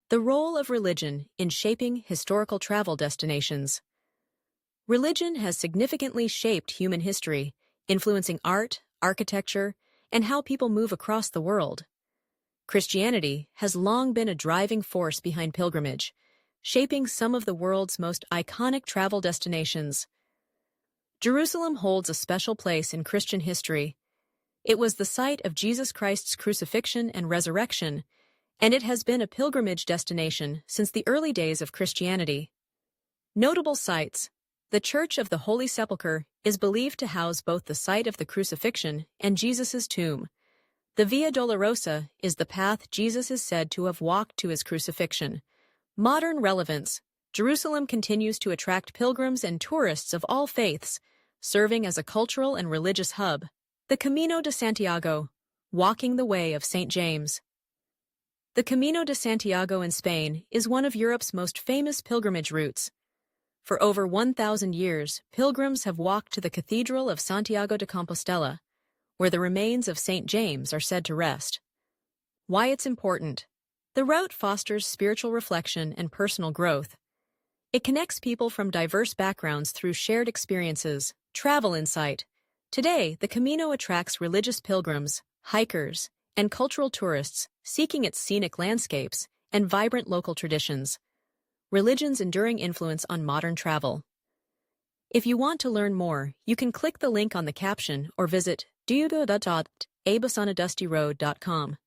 The role of religion in shaping historical travel destinations. Religion has significantly shaped human history, influencing art, architecture, and how people move across the world. Christianity has long been a driving force behind pilgrimage, shaping some of the world's most iconic travel destinations. Jerusalem holds a special place in Christian history. It was the site of Jesus Christ's crucifixion and resurrection, and it has been a pilgrimage destination since the early days of Christianity. Notable sites. The Church of the Holy Sepulchre is believed to house both the site of the crucifixion and Jesus' tomb. The Via Dolorosa is the path Jesus is said to have walked to his crucifixion. Modern relevance. Jerusalem continues to attract pilgrims and tourists of all faiths, serving as a cultural and religious hub. The Camino de Santiago, walking the way of St. James. The Camino de Santiago in Spain is one of Europe's most famous pilgrimage routes. For over 1,000 years, pilgrims have walked to the Cathedral of Santiago de Compostela, where the remains of St. James are said to rest. Why it's important. The route fosters spiritual reflection and personal growth. It connects people from diverse backgrounds through shared experiences. Travel insight. Today, the Camino attracts religious pilgrims, hikers, and cultural tourists seeking its scenic landscapes and vibrant local traditions. Religion's enduring influence on modern travel. If you want to learn more, you can click the link on the caption or visit www.ABusOnADustyRoad.com.